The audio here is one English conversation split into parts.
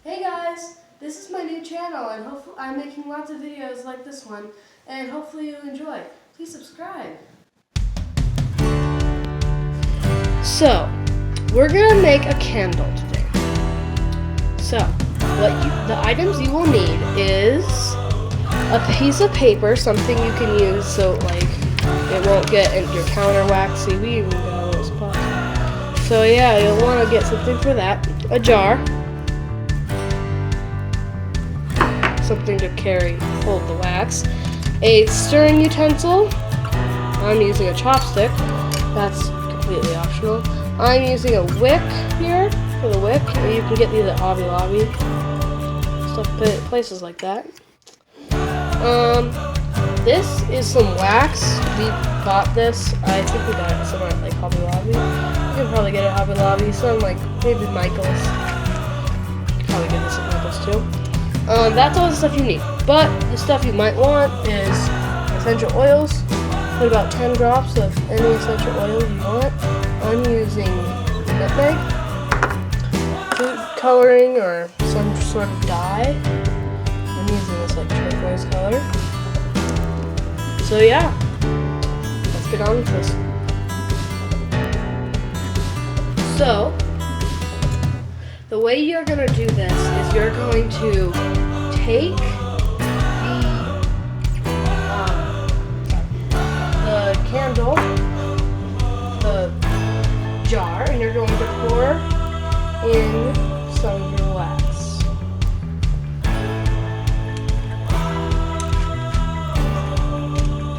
Hey guys, this is my new channel and hopefully I'm making lots of videos like this one and hopefully you enjoy. Please subscribe. So, we're gonna make a candle today. So, the items you will need is a piece of paper, something you can use so like it won't get your counter waxy. We even got a little spot. So yeah, you'll want to get something for that. A jar. Something to hold the wax. A stirring utensil. I'm using a chopstick. That's completely optional. I'm using a wick here for the wick. You can get these at Hobby Lobby. Places like that. This is some wax. We bought this. I think we got it somewhere at like Hobby Lobby. You can probably get it at Hobby Lobby. Some like maybe Michael's. You can probably get this at Michael's too. That's all the stuff you need. But the stuff you might want is essential oils. Put about 10 drops of any essential oil you want. I'm using nutmeg, food coloring, or some sort of dye. I'm using this like turquoise color. So yeah, let's get on with this. So, the way you're going to do this is you're going to take the candle, the jar, and you're going to pour in some of your wax.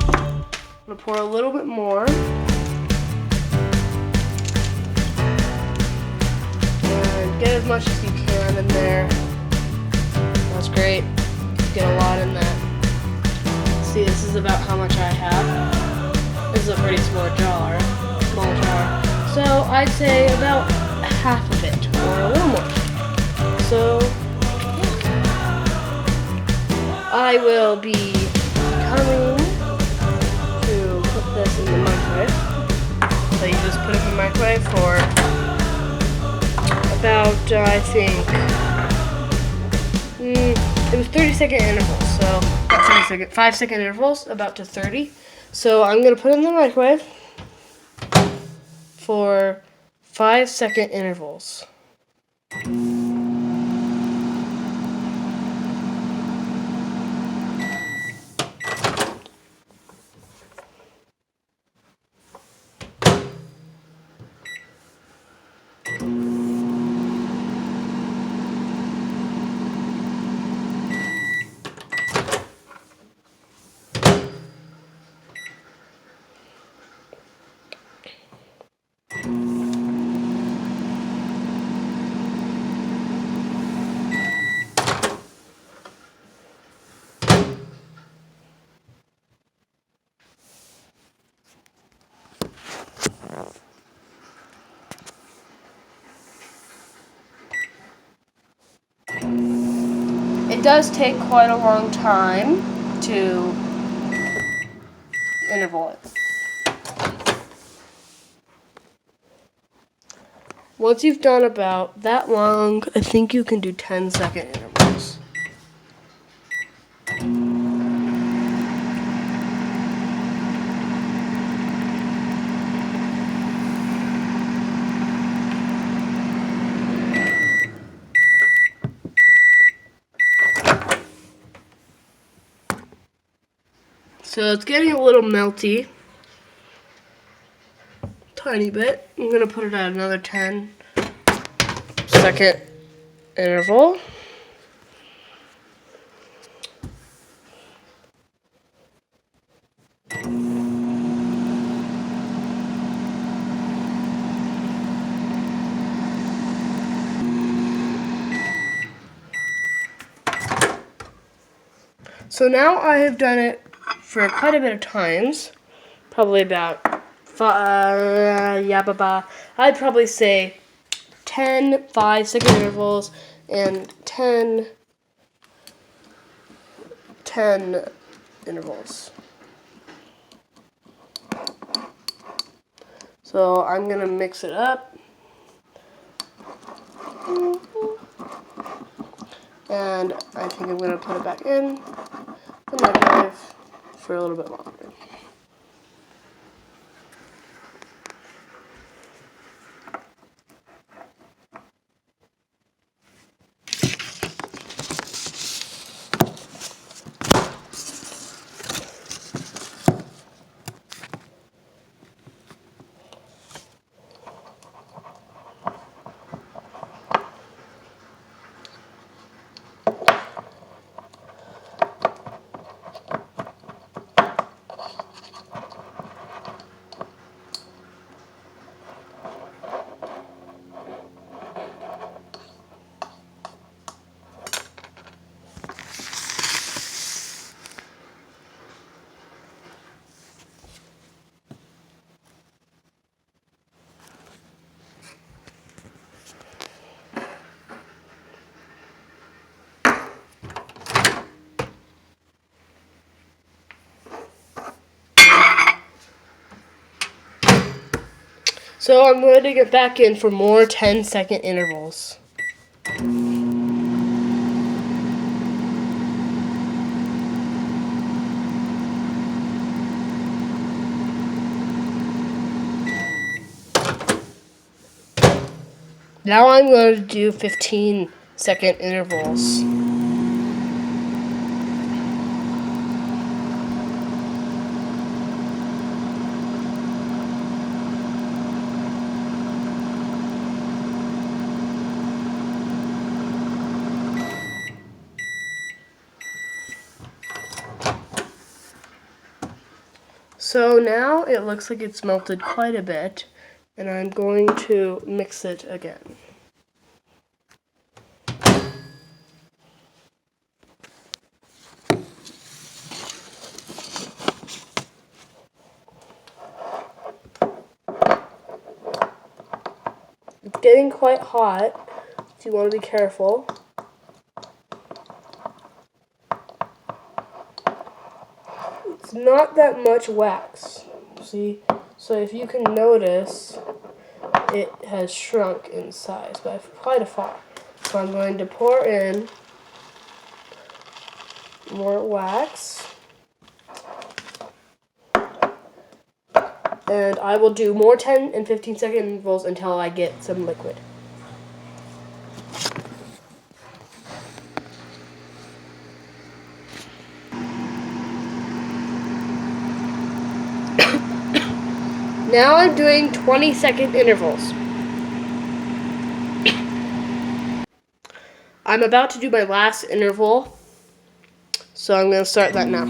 I'm going to pour a little bit more. Get as much as you can in there. That's great. Get a lot in that. See, this is about how much I have. This is a pretty small jar. So I'd say about half of it, or a little more. So I will be coming to put this in the microwave. So you just put it in the microwave for about, I think, it was 30-second intervals, so 5-second intervals, about to 30. So I'm going to put it in the microwave for 5-second intervals. It does take quite a long time to interval it. Once you've done about that long, I think you can do 10-second intervals. So it's getting a little melty. Tiny bit. I'm going to put it at another 10-second interval. So now I have done it for quite a bit of times, probably about I'd probably say 10 5-second intervals and 10 intervals. So I'm gonna mix it up. And I think I'm going to put it back in the microwave for a little bit longer. So I'm going to get back in for more 10-second intervals. Now I'm going to do 15-second intervals. So now it looks like it's melted quite a bit, and I'm going to mix it again. It's getting quite hot, so you want to be careful. It's not that much wax, see? So if you can notice, it has shrunk in size by quite a far. So I'm going to pour in more wax. And I will do more 10 and 15-second intervals until I get some liquid. Now I'm doing 20-second intervals. I'm about to do my last interval, so I'm going to start that now.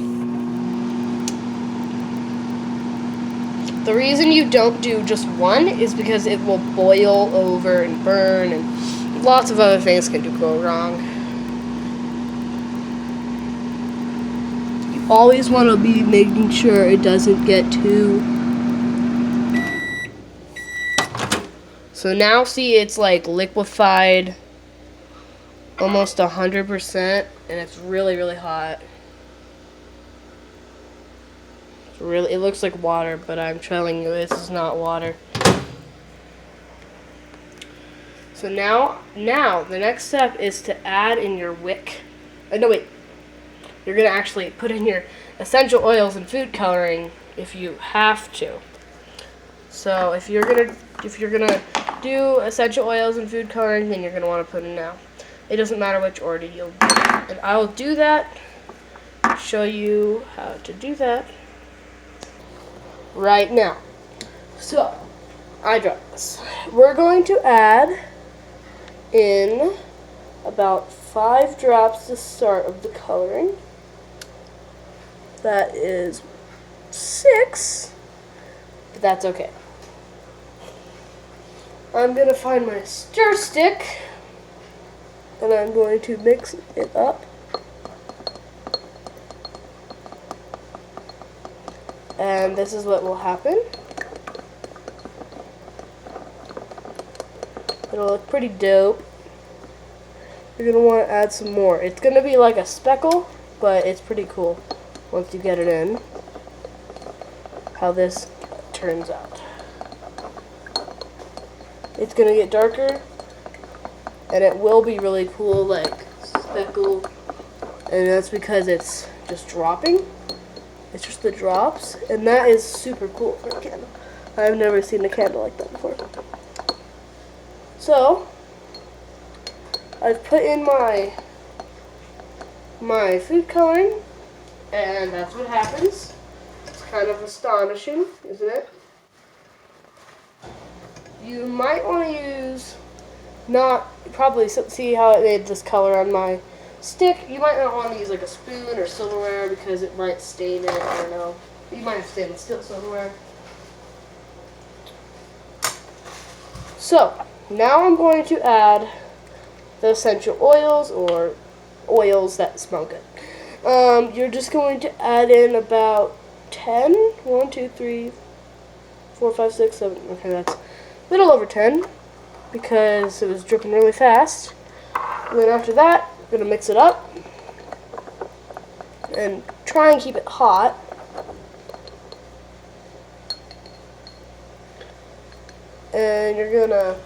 The reason you don't do just one is because it will boil over and burn, and lots of other things can go wrong. You always want to be making sure it doesn't get too... So now see, it's like liquefied almost 100%, and it's really, really hot. It looks like water, but I'm telling you, this is not water. So now the next step is to add in your wick. No, wait. You're gonna actually put in your essential oils and food coloring if you have to. So if you're gonna do essential oils and food coloring, then you're gonna want to put in now. It doesn't matter which order you'll do, and I will do that. Show you how to do that right now. So I got this. We're going to add in about 5 drops to start of the coloring. That is 6, but that's okay. I'm going to find my stir stick, and I'm going to mix it up. And this is what will happen. It'll look pretty dope. You're going to want to add some more. It's going to be like a speckle, but it's pretty cool once you get it in, how this turns out. It's going to get darker, and it will be really cool, like speckle, and that's because it's just dropping. It's just the drops, and that is super cool for a candle. I've never seen a candle like that before. So, I've put in my food coloring, and that's what happens. It's kind of astonishing, isn't it? You might want to use, probably see how it made this color on my stick. You might not want to use like a spoon or silverware because it might stain it. I don't know. You might have stainless steel silverware. So, now I'm going to add the essential oils or oils that smell good. You're just going to add in about 10. 1, 2, 3, 4, 5, 6, 7. Okay, that's a little over 10 because it was dripping really fast. And then after that, I'm going to mix it up and try and keep it hot. And you're going to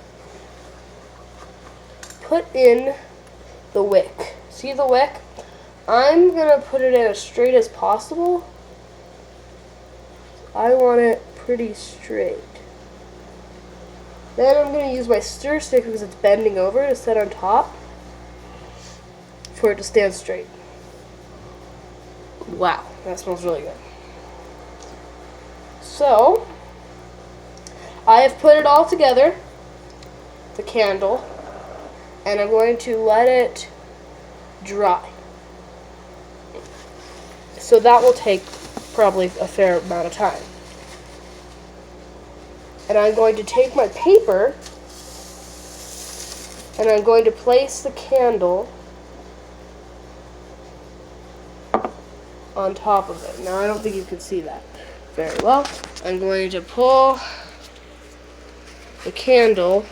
put in the wick. See the wick? I'm going to put it in as straight as possible. I want it pretty straight. Then I'm going to use my stir stick because it's bending over to set on top for it to stand straight. Wow, that smells really good. So, I have put it all together, the candle, and I'm going to let it dry. So that will take probably a fair amount of time. And I'm going to take my paper and I'm going to place the candle on top of it. Now I don't think you can see that very well. I'm going to pull the candle.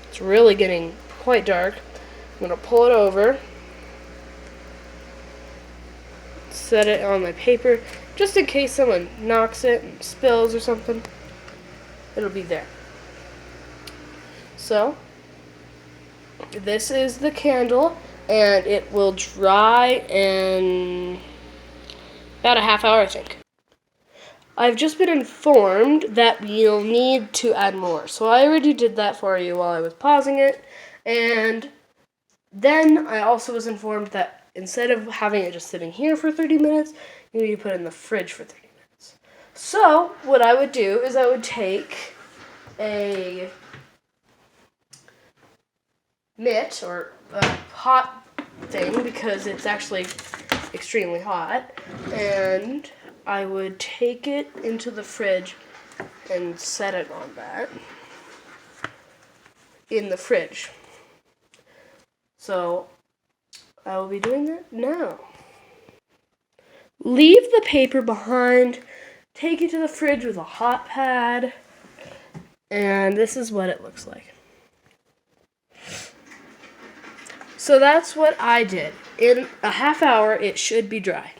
It's really getting quite dark. I'm going to pull it over, set it on my paper, just in case someone knocks it and spills or something. It'll be there. So, this is the candle, and it will dry in about a half hour, I think. I've just been informed that you'll need to add more. So I already did that for you while I was pausing it. And then I also was informed that instead of having it just sitting here for 30 minutes, you need to put it in the fridge for 30 minutes. So what I would do is I would take a mitt or a hot thing because it's actually extremely hot, and I would take it into the fridge and set it on that in the fridge. So I will be doing that now. Leave the paper behind, take it to the fridge with a hot pad, and this is what it looks like. So that's what I did. In a half hour, it should be dry.